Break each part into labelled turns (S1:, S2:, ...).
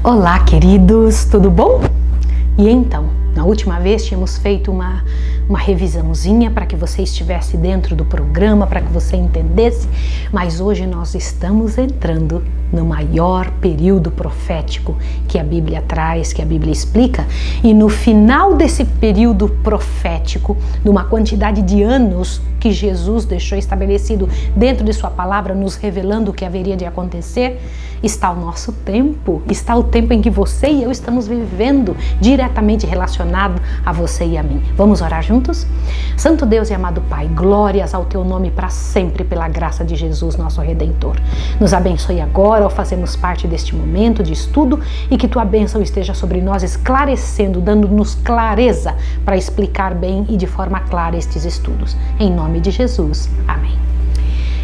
S1: Olá, queridos, tudo bom? E então, na última vez tínhamos feito uma revisãozinha para que você estivesse dentro do programa, para que você entendesse, mas hoje nós estamos entrando no maior período profético que a Bíblia traz, que a Bíblia explica, e no final desse período profético, numa quantidade de anos que Jesus deixou estabelecido dentro de sua palavra, nos revelando o que haveria de acontecer, está o nosso tempo, está o tempo em que você e eu estamos vivendo, diretamente relacionado a você e a mim. Vamos orar juntos? Santo Deus e amado Pai, glórias ao teu nome para sempre, pela graça de Jesus, nosso Redentor. Nos abençoe agora ao fazermos parte deste momento de estudo e que tua bênção esteja sobre nós, esclarecendo, dando-nos clareza para explicar bem e de forma clara estes estudos. Em nome de Jesus. Amém.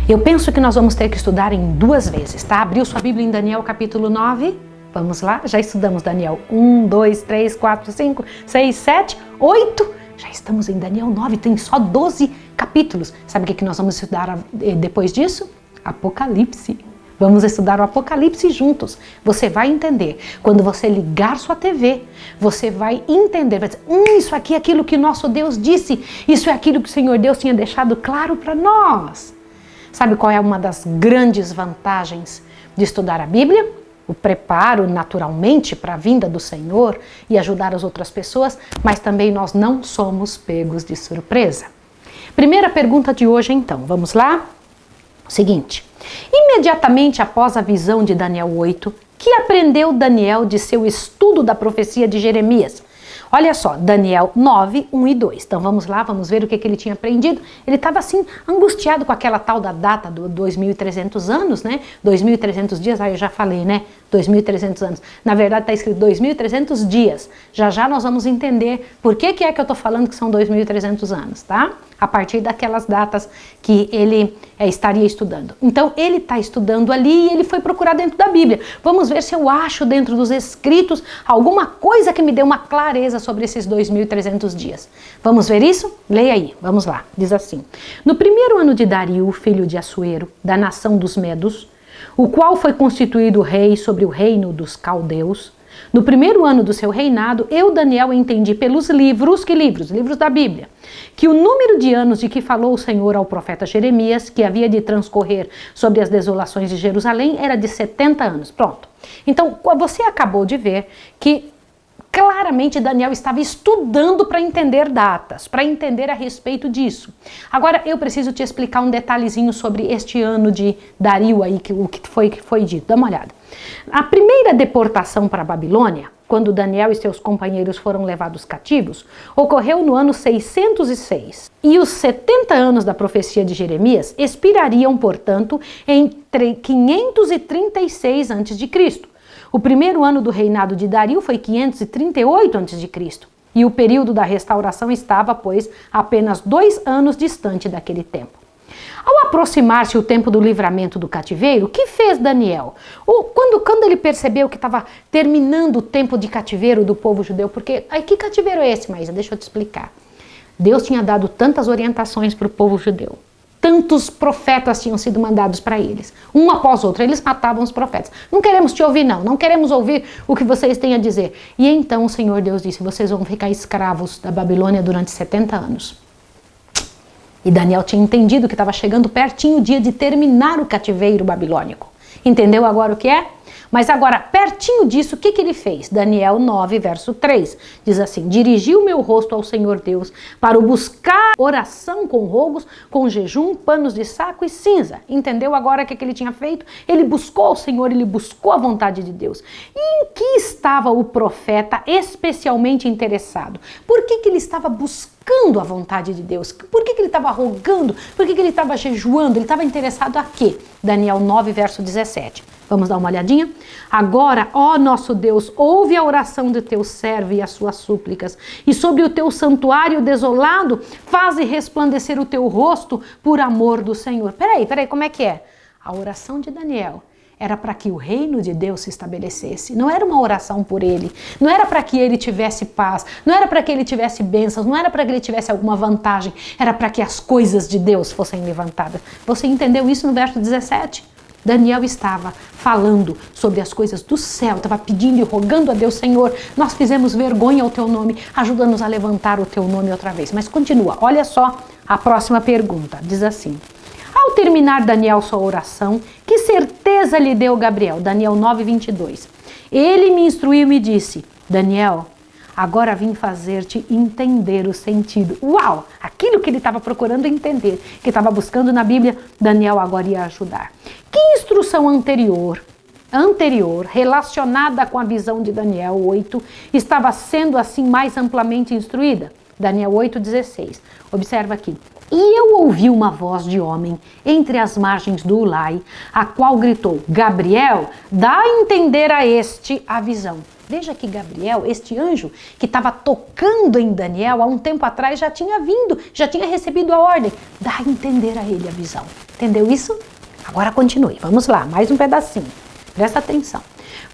S1: Eu penso que nós vamos ter que estudar em duas vezes, tá? Abriu sua Bíblia em Daniel capítulo 9? Vamos lá? Já estudamos Daniel 1, 2, 3, 4, 5, 6, 7, 8. Já estamos em Daniel 9, tem só 12 capítulos. Sabe o que nós vamos estudar depois disso? Apocalipse. Vamos estudar o Apocalipse juntos. Você vai entender. Quando você ligar sua TV, você vai entender. Vai dizer, isso aqui é aquilo que nosso Deus disse. Isso é aquilo que o Senhor Deus tinha deixado claro para nós. Sabe qual é uma das grandes vantagens de estudar a Bíblia? O preparo naturalmente para a vinda do Senhor e ajudar as outras pessoas, mas também nós não somos pegos de surpresa. Primeira pergunta de hoje então, vamos lá? Seguinte, imediatamente após a visão de Daniel 8, que aprendeu Daniel de seu estudo da profecia de Jeremias? Olha só, Daniel 9, 1 e 2. Então vamos lá, vamos ver o que ele tinha aprendido. Ele estava assim, angustiado com aquela tal da data do 2.300 anos, né? 2.300 dias, aí eu já falei, né? 2.300 anos. Na verdade está escrito 2.300 dias. Já já nós vamos entender por que é que eu estou falando que são 2.300 anos, tá? A partir daquelas datas que ele estaria estudando. Então ele está estudando ali e ele foi procurar dentro da Bíblia. Vamos ver se eu acho dentro dos escritos alguma coisa que me dê uma clareza sobre esses 2.300 dias. Vamos ver isso? Leia aí, vamos lá. Diz assim: no primeiro ano de Dario, filho de Assuero, da nação dos Medos, o qual foi constituído rei sobre o reino dos caldeus, no primeiro ano do seu reinado, eu, Daniel, entendi pelos livros, que livros? Livros da Bíblia, que o número de anos de que falou o Senhor ao profeta Jeremias, que havia de transcorrer sobre as desolações de Jerusalém, era de 70 anos. Pronto. Então, você acabou de ver que claramente Daniel estava estudando para entender datas, para entender a respeito disso. Agora eu preciso te explicar um detalhezinho sobre este ano de Dario aí, o que foi dito. Dá uma olhada. A primeira deportação para a Babilônia, quando Daniel e seus companheiros foram levados cativos, ocorreu no ano 606. E os 70 anos da profecia de Jeremias expirariam, portanto, entre 536 a.C. O primeiro ano do reinado de Dario foi 538 a.C. E o período da restauração estava, pois, apenas 2 anos distante daquele tempo. Ao aproximar-se o tempo do livramento do cativeiro, o que fez Daniel? Quando ele percebeu que estava terminando o tempo de cativeiro do povo judeu, porque, que cativeiro é esse, Maísa? Deixa eu te explicar. Deus tinha dado tantas orientações para o povo judeu. Tantos profetas tinham sido mandados para eles. Um após outro, eles matavam os profetas. Não queremos te ouvir, não queremos ouvir o que vocês têm a dizer. E então o Senhor Deus disse, vocês vão ficar escravos da Babilônia durante 70 anos. E Daniel tinha entendido que estava chegando pertinho o dia de terminar o cativeiro babilônico. Entendeu agora o que é? Mas agora, pertinho disso, o que ele fez? Daniel 9, verso 3, diz assim: dirigi o meu rosto ao Senhor Deus para o buscar oração com rogos, com jejum, panos de saco e cinza. Entendeu agora o que ele tinha feito? Ele buscou o Senhor, ele buscou a vontade de Deus. E em que estava o profeta especialmente interessado? Por que ele estava buscando a vontade de Deus? Por que ele estava rogando? Por que ele estava jejuando? Ele estava interessado a quê? Daniel 9, verso 17. Vamos dar uma olhadinha? Agora, ó nosso Deus, ouve a oração do teu servo e as suas súplicas, e sobre o teu santuário desolado, faze resplandecer o teu rosto por amor do Senhor. Peraí, como é que é? A oração de Daniel era para que o reino de Deus se estabelecesse. Não era uma oração por ele, não era para que ele tivesse paz, não era para que ele tivesse bênçãos, não era para que ele tivesse alguma vantagem, era para que as coisas de Deus fossem levantadas. Você entendeu isso no verso 17? Daniel estava falando sobre as coisas do céu, estava pedindo e rogando a Deus: Senhor, nós fizemos vergonha ao teu nome, ajuda-nos a levantar o teu nome outra vez. Mas continua, olha só a próxima pergunta, diz assim: ao terminar Daniel sua oração, que certeza lhe deu Gabriel? Daniel 9:22. Ele me instruiu e me disse: Daniel, agora vim fazer-te entender o sentido. Uau! Aquilo que ele estava procurando entender, que estava buscando na Bíblia, Daniel agora ia ajudar. Que instrução anterior, relacionada com a visão de Daniel 8, estava sendo assim mais amplamente instruída? Daniel 8:16. Observa aqui. E eu ouvi uma voz de homem entre as margens do Ulai, a qual gritou: Gabriel, dá a entender a este a visão. Veja que Gabriel, este anjo que estava tocando em Daniel há um tempo atrás, já tinha vindo, já tinha recebido a ordem. Dá a entender a ele a visão. Entendeu isso? Agora continue. Vamos lá, mais um pedacinho. Presta atenção.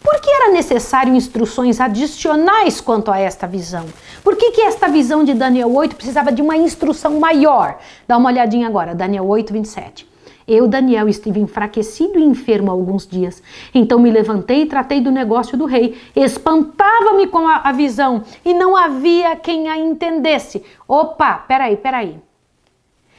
S1: Por que era necessário instruções adicionais quanto a esta visão? Por que esta visão de Daniel 8 precisava de uma instrução maior? Dá uma olhadinha agora, Daniel 8:27. Eu, Daniel, estive enfraquecido e enfermo há alguns dias. Então me levantei e tratei do negócio do rei. Espantava-me com a visão e não havia quem a entendesse. Opa, peraí.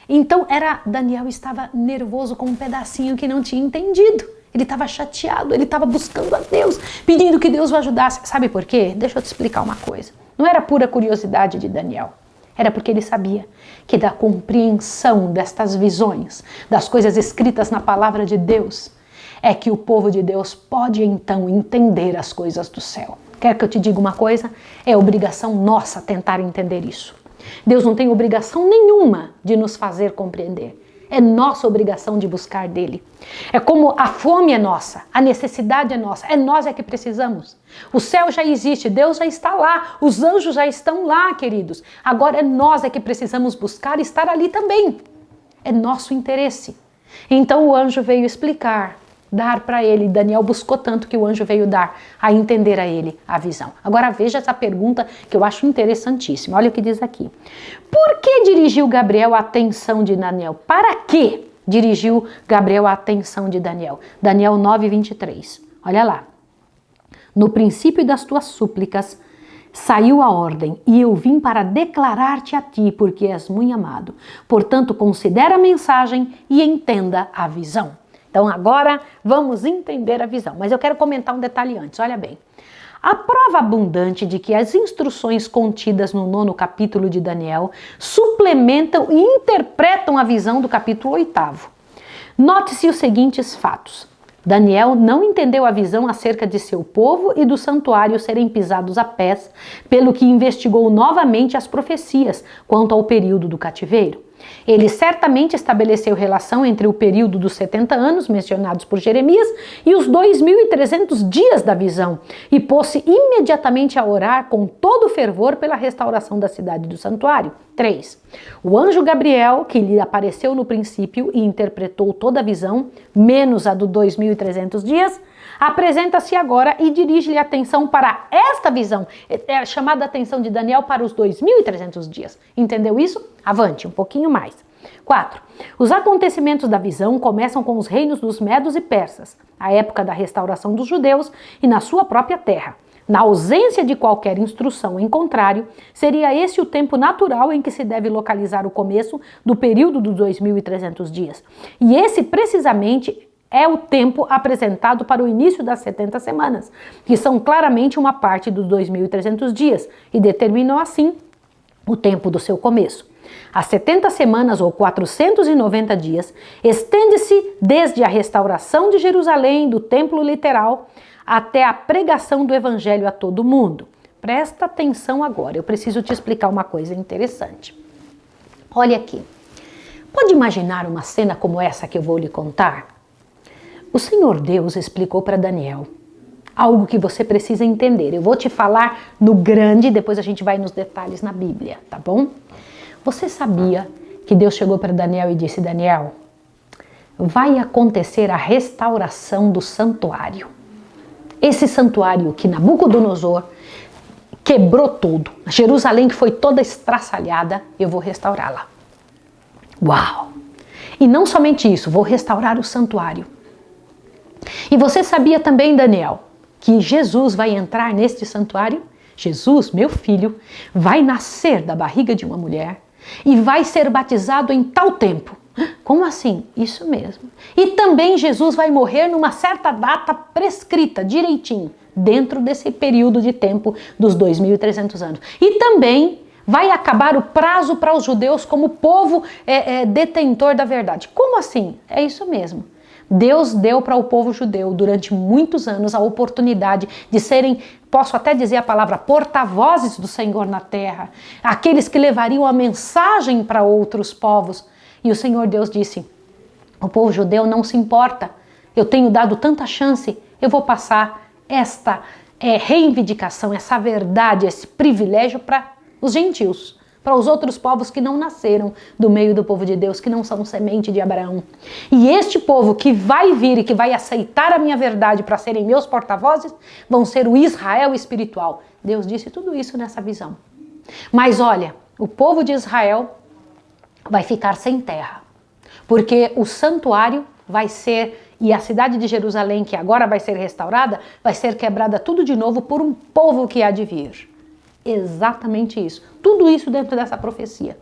S1: Então Daniel estava nervoso com um pedacinho que não tinha entendido. Ele estava chateado, ele estava buscando a Deus, pedindo que Deus o ajudasse. Sabe por quê? Deixa eu te explicar uma coisa. Não era pura curiosidade de Daniel. Era porque ele sabia que da compreensão destas visões, das coisas escritas na palavra de Deus, é que o povo de Deus pode então entender as coisas do céu. Quer que eu te diga uma coisa? É obrigação nossa tentar entender isso. Deus não tem obrigação nenhuma de nos fazer compreender. É nossa obrigação de buscar dele. É como a fome é nossa, a necessidade é nossa, é nós que precisamos. O céu já existe, Deus já está lá, os anjos já estão lá, queridos. Agora é nós que precisamos buscar e estar ali também. É nosso interesse. Então o anjo veio explicar, dar para ele. Daniel buscou tanto que o anjo veio dar a entender a ele a visão. Agora veja essa pergunta que eu acho interessantíssima. Olha o que diz aqui. Por que dirigiu Gabriel a atenção de Daniel? Para que dirigiu Gabriel a atenção de Daniel? Daniel 9:23. Olha lá. No princípio das tuas súplicas saiu a ordem, e eu vim para declarar-te a ti, porque és muito amado. Portanto, considera a mensagem e entenda a visão. Então agora vamos entender a visão. Mas eu quero comentar um detalhe antes, olha bem. A prova abundante de que as instruções contidas no 9º capítulo de Daniel suplementam e interpretam a visão do capítulo 8º. Note-se os seguintes fatos. Daniel não entendeu a visão acerca de seu povo e do santuário serem pisados a pés, pelo que investigou novamente as profecias quanto ao período do cativeiro. Ele certamente estabeleceu relação entre o período dos 70 anos mencionados por Jeremias e os 2.300 dias da visão e pôs-se imediatamente a orar com todo fervor pela restauração da cidade do santuário. 3. O anjo Gabriel, que lhe apareceu no princípio e interpretou toda a visão, menos a do 2.300 dias, apresenta-se agora e dirige-lhe a atenção para esta visão. É chamada a atenção de Daniel para os 2.300 dias. Entendeu isso? Avante, um pouquinho mais. 4. Os acontecimentos da visão começam com os reinos dos medos e persas, a época da restauração dos judeus e na sua própria terra. Na ausência de qualquer instrução em contrário, seria esse o tempo natural em que se deve localizar o começo do período dos 2.300 dias. E esse precisamente é o tempo apresentado para o início das 70 semanas, que são claramente uma parte dos 2.300 dias e determinam assim o tempo do seu começo. As 70 semanas ou 490 dias estende-se desde a restauração de Jerusalém, do templo literal, até a pregação do evangelho a todo mundo. Presta atenção agora, eu preciso te explicar uma coisa interessante. Olha aqui, pode imaginar uma cena como essa que eu vou lhe contar? O Senhor Deus explicou para Daniel algo que você precisa entender. Eu vou te falar no grande, depois a gente vai nos detalhes na Bíblia, tá bom? Você sabia que Deus chegou para Daniel e disse: Daniel, vai acontecer a restauração do santuário. Esse santuário que Nabucodonosor quebrou tudo, Jerusalém que foi toda estraçalhada, eu vou restaurá-la. Uau! E não somente isso, vou restaurar o santuário. E você sabia também, Daniel, que Jesus vai entrar neste santuário? Jesus, meu filho, vai nascer da barriga de uma mulher e vai ser batizado em tal tempo. Como assim? Isso mesmo. E também Jesus vai morrer numa certa data prescrita, direitinho, dentro desse período de tempo dos 2.300 anos. E também vai acabar o prazo para os judeus como povo detentor da verdade. Como assim? É isso mesmo. Deus deu para o povo judeu durante muitos anos a oportunidade de serem, posso até dizer a palavra, porta-vozes do Senhor na terra, aqueles que levariam a mensagem para outros povos. E o Senhor Deus disse, o povo judeu não se importa, eu tenho dado tanta chance, eu vou passar esta reivindicação, essa verdade, esse privilégio para os gentios, para os outros povos que não nasceram do meio do povo de Deus, que não são semente de Abraão. E este povo que vai vir e que vai aceitar a minha verdade para serem meus porta-vozes, vão ser o Israel espiritual. Deus disse tudo isso nessa visão. Mas olha, o povo de Israel vai ficar sem terra, porque o santuário vai ser, e a cidade de Jerusalém, que agora vai ser restaurada, vai ser quebrada tudo de novo por um povo que há de vir. Exatamente isso. Tudo isso dentro dessa profecia.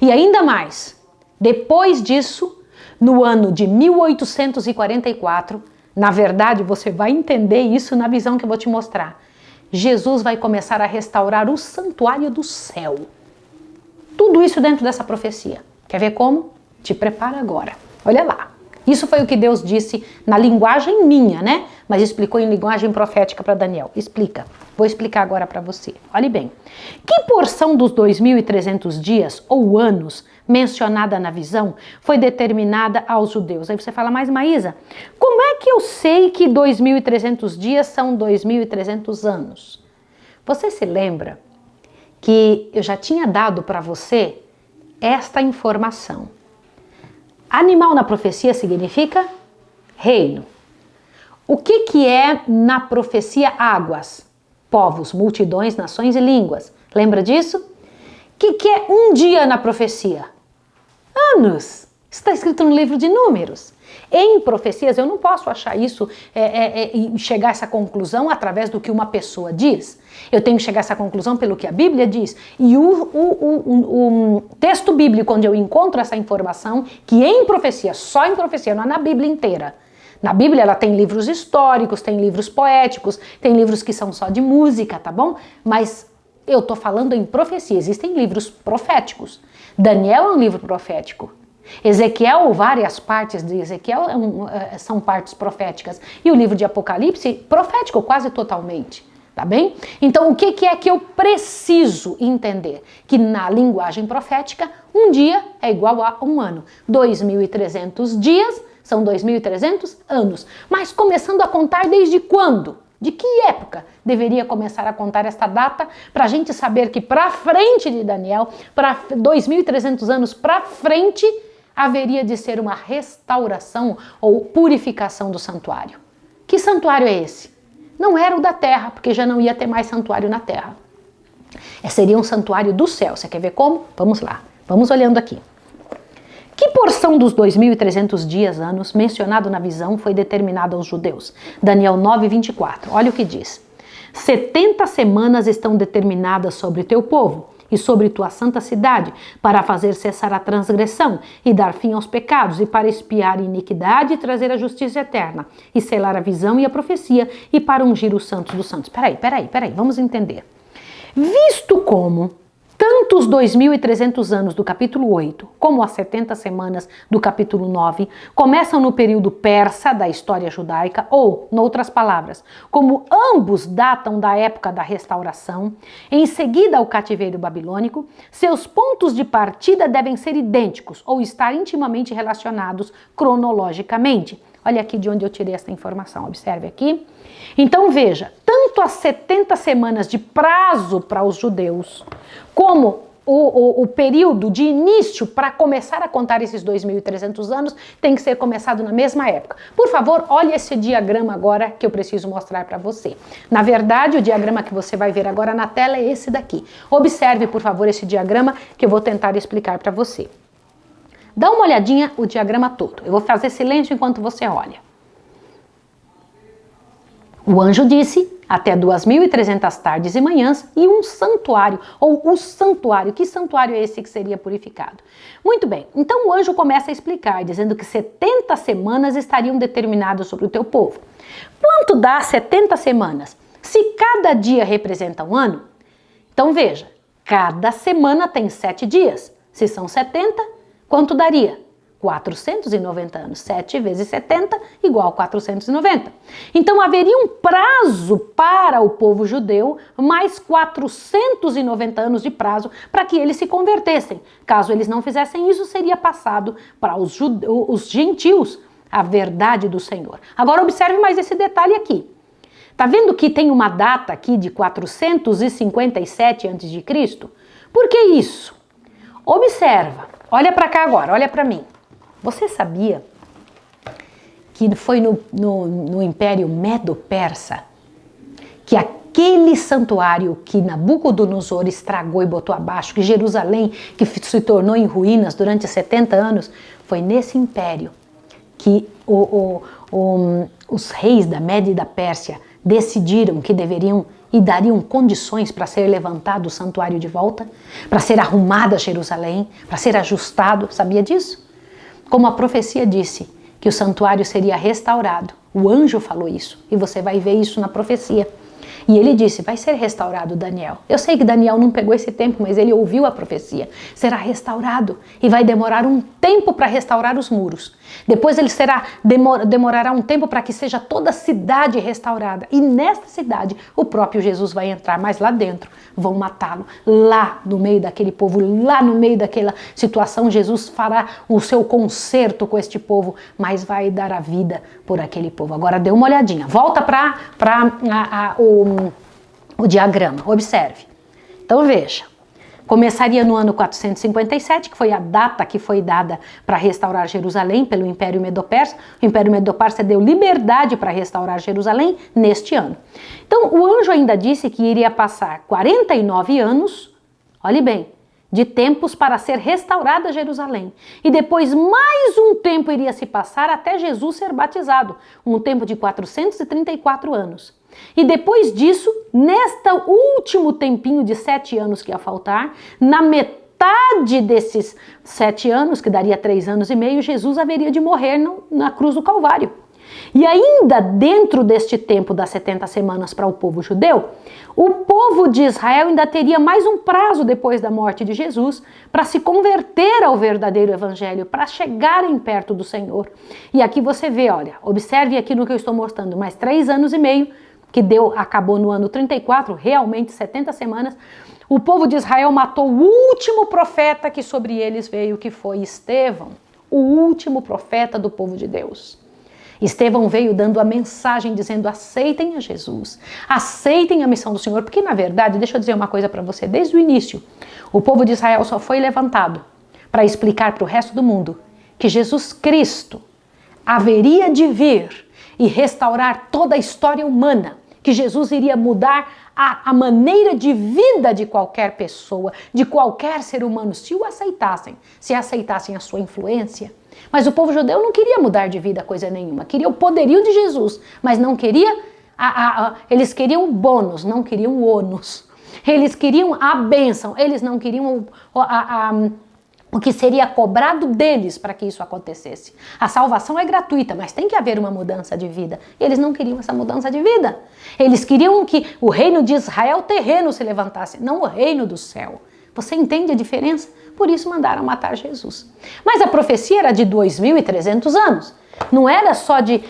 S1: E ainda mais, depois disso, no ano de 1844, na verdade você vai entender isso na visão que eu vou te mostrar, Jesus vai começar a restaurar o santuário do céu. Tudo isso dentro dessa profecia. Quer ver como? Te prepara agora. Olha lá. Isso foi o que Deus disse na linguagem minha, né? Mas explicou em linguagem profética para Daniel. Explica. Vou explicar agora para você. Olhe bem. Que porção dos 2.300 dias ou anos mencionada na visão foi determinada aos judeus? Aí você fala, mas Maísa, como é que eu sei que 2.300 dias são 2.300 anos? Você se lembra que eu já tinha dado para você esta informação? Animal na profecia significa reino. O que é na profecia águas? Povos, multidões, nações e línguas. Lembra disso? O que é um dia na profecia? Anos. Está escrito no livro de Números. Em profecias, eu não posso achar isso e chegar a essa conclusão através do que uma pessoa diz. Eu tenho que chegar a essa conclusão pelo que a Bíblia diz. E o texto bíblico onde eu encontro essa informação, que em profecia, só em profecia, não é na Bíblia inteira. Na Bíblia ela tem livros históricos, tem livros poéticos, tem livros que são só de música, tá bom? Mas eu tô falando em profecia, existem livros proféticos. Daniel é um livro profético. Ezequiel, várias partes de Ezequiel são partes proféticas. E o livro de Apocalipse, profético quase totalmente, tá bem? Então o que é que eu preciso entender? Que na linguagem profética, um dia é igual a um ano. 2.300 dias são 2.300 anos. Mas começando a contar desde quando? De que época deveria começar a contar esta data para a gente saber que para frente de Daniel, para 2.300 anos para frente, haveria de ser uma restauração ou purificação do santuário. Que santuário é esse? Não era o da terra, porque já não ia ter mais santuário na terra. Seria um santuário do céu. Você quer ver como? Vamos lá. Vamos olhando aqui. Que porção dos 2.300 dias, anos, mencionado na visão foi determinada aos judeus? Daniel 9:24. Olha o que diz. 70 semanas estão determinadas sobre teu povo e sobre tua santa cidade, para fazer cessar a transgressão e dar fim aos pecados, e para expiar a iniquidade e trazer a justiça eterna, e selar a visão e a profecia, e para ungir os santos dos santos. Peraí, vamos entender. Visto como tanto os 2.300 anos do capítulo 8, como as 70 semanas do capítulo 9, começam no período persa da história judaica, ou, noutras palavras, como ambos datam da época da restauração, em seguida ao cativeiro babilônico, seus pontos de partida devem ser idênticos, ou estar intimamente relacionados cronologicamente. Olha aqui de onde eu tirei essa informação, observe aqui. Então veja, tanto as 70 semanas de prazo para os judeus, como o período de início para começar a contar esses 2.300 anos, tem que ser começado na mesma época. Por favor, olhe esse diagrama agora que eu preciso mostrar para você. Na verdade, o diagrama que você vai ver agora na tela é esse daqui. Observe, por favor, esse diagrama que eu vou tentar explicar para você. Dá uma olhadinha o diagrama todo. Eu vou fazer silêncio enquanto você olha. O anjo disse até 2.300 tardes e manhãs e um santuário, ou o santuário. Que santuário é esse que seria purificado? Muito bem, então o anjo começa a explicar, dizendo que 70 semanas estariam determinadas sobre o teu povo. Quanto dá 70 semanas? Se cada dia representa um ano, então veja, cada semana tem 7 dias. Se são 70, quanto daria? 490 anos. 7 vezes 70 igual a 490. Então haveria um prazo para o povo judeu, mais 490 anos de prazo para que eles se convertessem. Caso eles não fizessem isso, seria passado para os gentios a verdade do Senhor. Agora observe mais esse detalhe aqui. Tá vendo que tem uma data aqui de 457 a.C.? Por que isso? Observa, olha para cá agora, olha para mim. Você sabia que foi no Império Medo-Persa que aquele santuário que Nabucodonosor estragou e botou abaixo, que Jerusalém, que se tornou em ruínas durante 70 anos, foi nesse império que os reis da Média e da Pérsia decidiram que deveriam e dariam condições para ser levantado o santuário de volta, para ser arrumada Jerusalém, para ser ajustado. Sabia disso? Como a profecia disse, que o santuário seria restaurado. O anjo falou isso, e você vai ver isso na profecia. E ele disse, vai ser restaurado, Daniel. Eu sei que Daniel não pegou esse tempo, mas ele ouviu a profecia. Será restaurado e vai demorar um tempo para restaurar os muros. Depois ele demorará um tempo para que seja toda a cidade restaurada. E nesta cidade o próprio Jesus vai entrar, mas lá dentro vão matá-lo. Lá no meio daquele povo, lá no meio daquela situação, Jesus fará o seu concerto com este povo, mas vai dar a vida por aquele povo. Agora dê uma olhadinha, volta para o diagrama, observe. Então veja, começaria no ano 457, que foi a data que foi dada para restaurar Jerusalém pelo Império Medo-Persa. O Império Medo-Persa deu liberdade para restaurar Jerusalém neste ano. Então o anjo ainda disse que iria passar 49 anos, olhe bem, de tempos para ser restaurada Jerusalém. E depois mais um tempo iria se passar até Jesus ser batizado, um tempo de 434 anos. E depois disso, neste último tempinho de 7 anos que ia faltar, na metade desses 7 anos, que daria 3 anos e meio, Jesus haveria de morrer na cruz do Calvário. E ainda dentro deste tempo das 70 semanas para o povo judeu, o povo de Israel ainda teria mais um prazo depois da morte de Jesus para se converter ao verdadeiro evangelho, para chegarem perto do Senhor. E aqui você vê, olha, observe aqui no que eu estou mostrando, mais 3 anos e meio, que acabou no ano 34, realmente 70 semanas, o povo de Israel matou o último profeta que sobre eles veio, que foi Estevão, o último profeta do povo de Deus. Estevão veio dando a mensagem dizendo, aceitem a Jesus, aceitem a missão do Senhor, porque na verdade, deixa eu dizer uma coisa para você, desde o início, o povo de Israel só foi levantado para explicar para o resto do mundo que Jesus Cristo haveria de vir e restaurar toda a história humana, que Jesus iria mudar a maneira de vida de qualquer pessoa, de qualquer ser humano, se o aceitassem, se aceitassem a sua influência. Mas o povo judeu não queria mudar de vida coisa nenhuma, queria o poderio de Jesus, mas não queria, eles queriam o bônus, não queriam o ônus. Eles queriam a bênção, eles não queriam o que seria cobrado deles para que isso acontecesse. A salvação é gratuita, mas tem que haver uma mudança de vida. E eles não queriam essa mudança de vida. Eles queriam que o reino de Israel terreno se levantasse, não o reino do céu. Você entende a diferença? Por isso mandaram matar Jesus. Mas a profecia era de 2.300 anos. Não era só de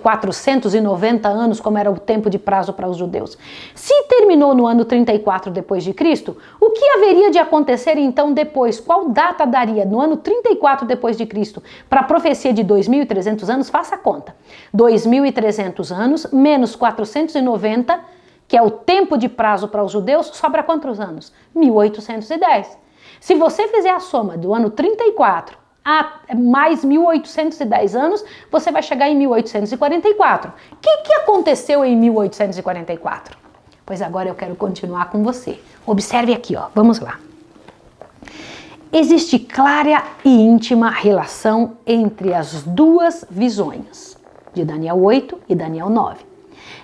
S1: 490 anos, como era o tempo de prazo para os judeus. Se terminou no ano 34 depois de Cristo, o que haveria de acontecer então depois? Qual data daria no ano 34 depois de Cristo para a profecia de 2.300 anos? Faça a conta. 2.300 anos menos 490, que é o tempo de prazo para os judeus, sobra quantos anos? 1810. Se você fizer a soma do ano 34 a mais 1810 anos, você vai chegar em 1844. O que aconteceu em 1844? Pois agora eu quero continuar com você. Observe aqui, ó. Vamos lá. Existe clara e íntima relação entre as duas visões. de Daniel 8 e Daniel 9.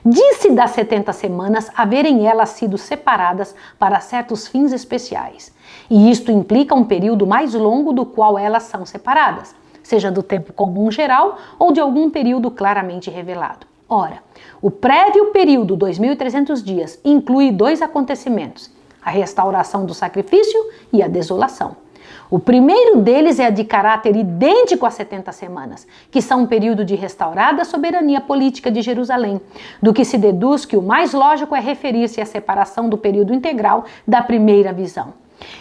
S1: Disse das 70 semanas haverem elas sido separadas para certos fins especiais, e isto implica um período mais longo do qual elas são separadas, seja do tempo comum geral ou de algum período claramente revelado. Ora, o prévio período 2.300 dias inclui 2 acontecimentos, a restauração do sacrifício e a desolação. O primeiro deles é de caráter idêntico às 70 semanas, que são um período de restaurada soberania política de Jerusalém, do que se deduz que o mais lógico é referir-se à separação do período integral da primeira visão.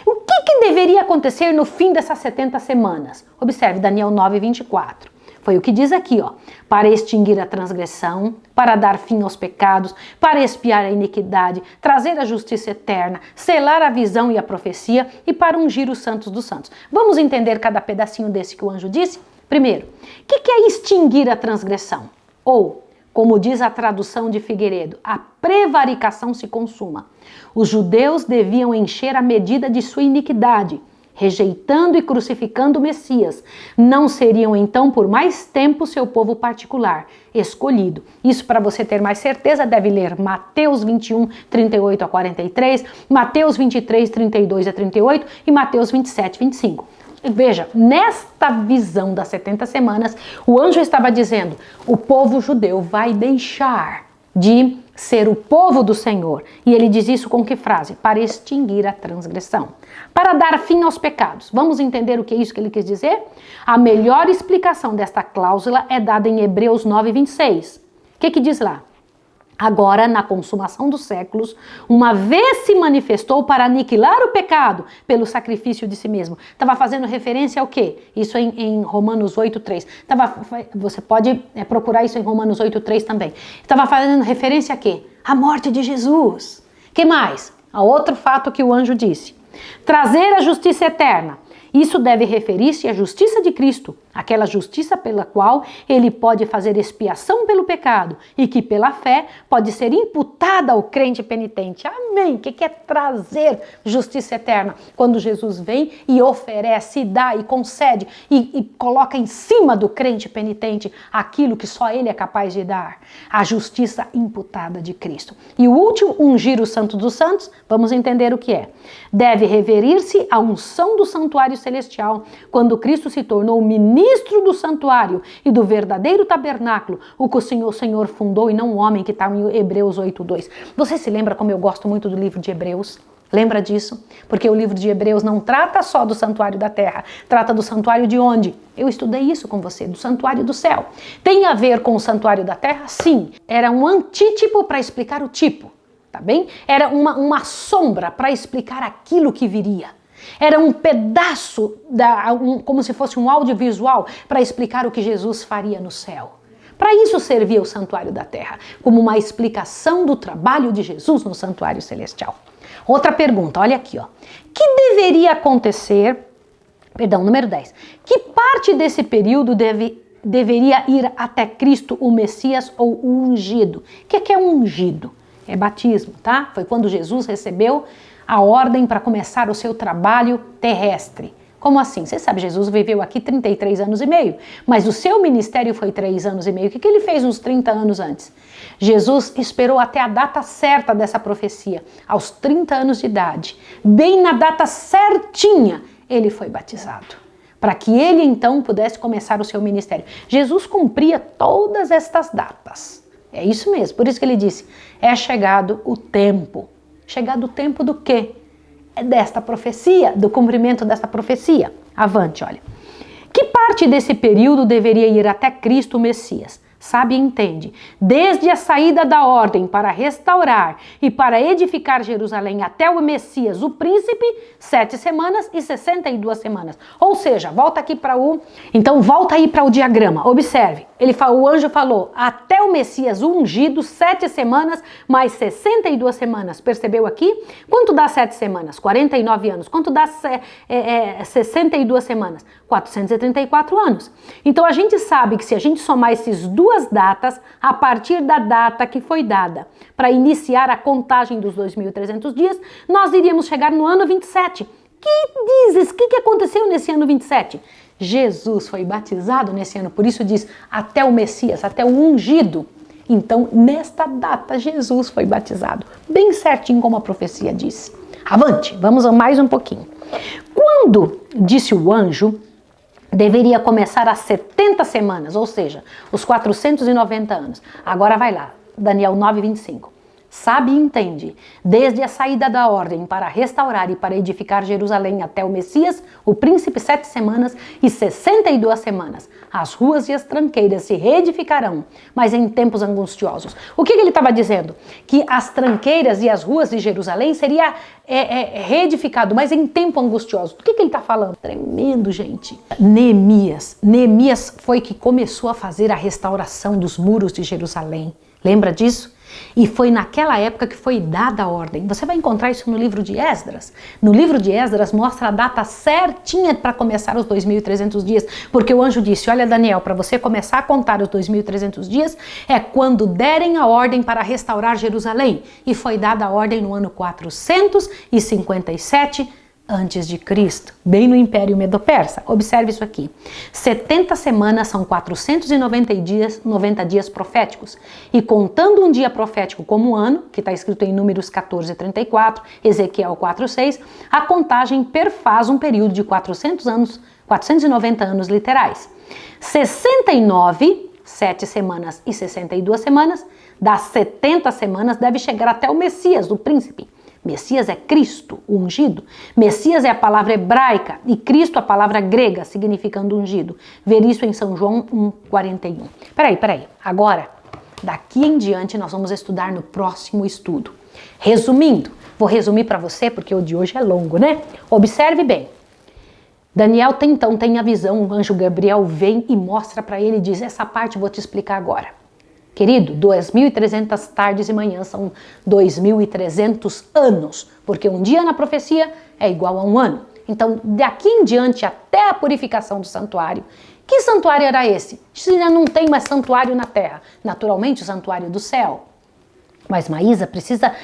S1: O que deveria acontecer no fim dessas 70 semanas? Observe Daniel 9, 24. Foi o que diz aqui, ó, para extinguir a transgressão, para dar fim aos pecados, para expiar a iniquidade, trazer a justiça eterna, selar a visão e a profecia e para ungir os santos dos santos. Vamos entender cada pedacinho desse que o anjo disse? Primeiro, o que é extinguir a transgressão? Ou, como diz a tradução de Figueiredo, a prevaricação se consuma. Os judeus deviam encher a medida de sua iniquidade, rejeitando e crucificando o Messias, não seriam então por mais tempo seu povo particular, escolhido. Isso, para você ter mais certeza, deve ler Mateus 21, 38 a 43, Mateus 23, 32 a 38 e Mateus 27, 25. Veja, nesta visão das 70 semanas, o anjo estava dizendo, o povo judeu vai deixar de ser o povo do Senhor. E ele diz isso com que frase? Para extinguir a transgressão. Para dar fim aos pecados. Vamos entender o que é isso que ele quis dizer? A melhor explicação desta cláusula é dada em Hebreus 9, 26. O que diz lá? Agora, na consumação dos séculos, uma vez se manifestou para aniquilar o pecado pelo sacrifício de si mesmo. Estava fazendo referência ao quê? Isso em Romanos 8:3. Você pode procurar isso em Romanos 8:3 também. Estava fazendo referência a quê? A morte de Jesus. Que mais? A outro fato que o anjo disse. Trazer a justiça eterna. Isso deve referir-se à justiça de Cristo, aquela justiça pela qual ele pode fazer expiação pelo pecado e que pela fé pode ser imputada ao crente penitente. Amém! O que é trazer justiça eterna? Quando Jesus vem e oferece, e dá, e concede, e coloca em cima do crente penitente aquilo que só ele é capaz de dar. A justiça imputada de Cristo. E o último, ungir o Santo dos Santos, vamos entender o que é. Deve referir-se à unção do santuário celestial, quando Cristo se tornou o ministro do santuário e do verdadeiro tabernáculo, o que o Senhor fundou e não o homem, que está em Hebreus 8:2. Você se lembra como eu gosto muito do livro de Hebreus? Lembra disso? Porque o livro de Hebreus não trata só do santuário da terra, trata do santuário de onde? Eu estudei isso com você, do santuário do céu. Tem a ver com o santuário da terra? Sim. Era um antítipo para explicar o tipo, tá bem? Era uma sombra para explicar aquilo que viria. Era um pedaço, como se fosse um audiovisual, para explicar o que Jesus faria no céu. Para isso servia o santuário da terra, como uma explicação do trabalho de Jesus no santuário celestial. Outra pergunta, olha aqui, ó. Que deveria acontecer, número 10. Que parte desse período deveria ir até Cristo, o Messias ou o ungido? O que é ungido? É batismo, tá? Foi quando Jesus recebeu a ordem para começar o seu trabalho terrestre. Como assim? Você sabe, Jesus viveu aqui 33 anos e meio, mas o seu ministério foi 3 anos e meio. O que ele fez uns 30 anos antes? Jesus esperou até a data certa dessa profecia, aos 30 anos de idade. Bem na data certinha, ele foi batizado, para que ele então pudesse começar o seu ministério. Jesus cumpria todas estas datas. É isso mesmo, por isso que ele disse, é chegado o tempo. Chegado o tempo do quê? Desta profecia, do cumprimento desta profecia. Avante, olha. Que parte desse período deveria ir até Cristo, o Messias? Sabe e entende. Desde a saída da ordem para restaurar e para edificar Jerusalém até o Messias, o príncipe, 7 semanas e 62 semanas. Ou seja, volta aqui para Então volta aí para o diagrama. Observe. O anjo falou, até o Messias ungido, 7 semanas mais 62 semanas. Percebeu aqui? Quanto dá 7 semanas? 49 anos. Quanto dá 62 semanas? 434 anos. Então a gente sabe que se a gente somar esses duas datas, a partir da data que foi dada para iniciar a contagem dos 2.300 dias, nós iríamos chegar no ano 27. Que dizes? O que aconteceu nesse ano 27? Jesus foi batizado nesse ano, por isso diz até o Messias, até o ungido. Então, nesta data, Jesus foi batizado, bem certinho como a profecia disse. Avante, vamos mais um pouquinho. Quando disse o anjo, deveria começar as 70 semanas, ou seja, os 490 anos. Agora vai lá, Daniel 9:25. Sabe e entende, desde a saída da ordem para restaurar e para edificar Jerusalém até o Messias, o príncipe 7 semanas e 62 semanas. As ruas e as tranqueiras se reedificarão, mas em tempos angustiosos. O que ele estava dizendo? Que as tranqueiras e as ruas de Jerusalém seria reedificado, mas em tempo angustioso. Do que ele está falando? Tremendo, gente. Neemias foi que começou a fazer a restauração dos muros de Jerusalém. Lembra disso? E foi naquela época que foi dada a ordem. Você vai encontrar isso no livro de Esdras. No livro de Esdras mostra a data certinha para começar os 2.300 dias, porque o anjo disse, olha Daniel, para você começar a contar os 2.300 dias é quando derem a ordem para restaurar Jerusalém. E foi dada a ordem no ano 457 antes de Cristo, bem no Império Medo-Persa. Observe isso aqui. 70 semanas são 490 dias proféticos. E contando um dia profético como um ano, que está escrito em Números 14:34, Ezequiel 4:6, a contagem perfaz um período de 490 anos literais. 69, 7 semanas e 62 semanas, das 70 semanas deve chegar até o Messias, o príncipe. Messias é Cristo, o ungido. Messias é a palavra hebraica e Cristo a palavra grega, significando ungido. Ver isso em São João 1:41. Peraí. Agora, daqui em diante, nós vamos estudar no próximo estudo. Resumindo, vou resumir para você porque o de hoje é longo, né? Observe bem. Daniel então tem a visão, o anjo Gabriel vem e mostra para ele e diz, essa parte eu vou te explicar agora. Querido, 2.300 tardes e manhãs são 2.300 anos, porque um dia na profecia é igual a um ano. Então, daqui em diante até a purificação do santuário, que santuário era esse? Já não tem mais santuário na terra. Naturalmente, o santuário do céu. Mas Maísa precisa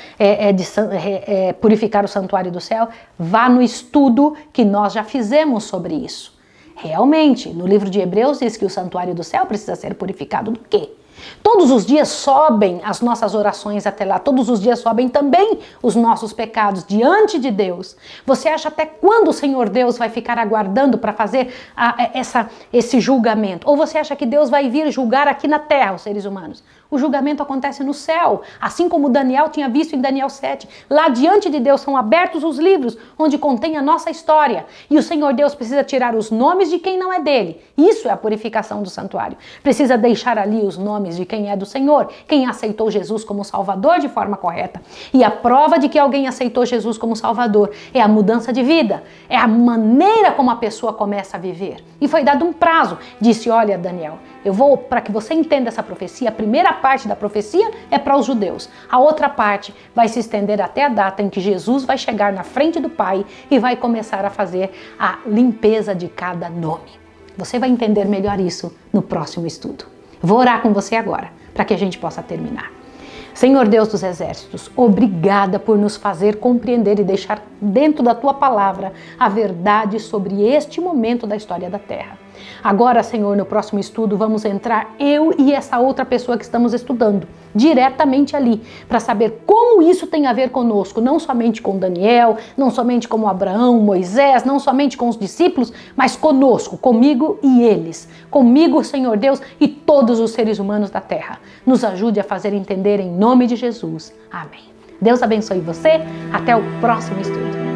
S1: purificar o santuário do céu? Vá no estudo que nós já fizemos sobre isso. Realmente, no livro de Hebreus diz que o santuário do céu precisa ser purificado do quê? Todos os dias sobem as nossas orações até lá, todos os dias sobem também os nossos pecados diante de Deus. Você acha até quando o Senhor Deus vai ficar aguardando para fazer esse julgamento? Ou você acha que Deus vai vir julgar aqui na terra os seres humanos? O julgamento acontece no céu, assim como Daniel tinha visto em Daniel 7. Lá diante de Deus são abertos os livros onde contém a nossa história. E o Senhor Deus precisa tirar os nomes de quem não é dele. Isso é a purificação do santuário. Precisa deixar ali os nomes de quem é do Senhor, quem aceitou Jesus como Salvador de forma correta. E a prova de que alguém aceitou Jesus como Salvador é a mudança de vida, é a maneira como a pessoa começa a viver. E foi dado um prazo. Disse, olha Daniel, eu vou, para que você entenda essa profecia, a primeira parte da profecia é para os judeus. A outra parte vai se estender até a data em que Jesus vai chegar na frente do Pai e vai começar a fazer a limpeza de cada nome. Você vai entender melhor isso no próximo estudo. Vou orar com você agora, para que a gente possa terminar. Senhor Deus dos Exércitos, obrigada por nos fazer compreender e deixar dentro da Tua palavra a verdade sobre este momento da história da Terra. Agora, Senhor, no próximo estudo vamos entrar eu e essa outra pessoa que estamos estudando, diretamente ali, para saber como isso tem a ver conosco, não somente com Daniel, não somente com Abraão, Moisés, não somente com os discípulos, mas conosco, comigo e eles. Comigo, Senhor Deus, e todos os seres humanos da terra. Nos ajude a fazer entender em nome de Jesus. Amém. Deus abençoe você. Até o próximo estudo.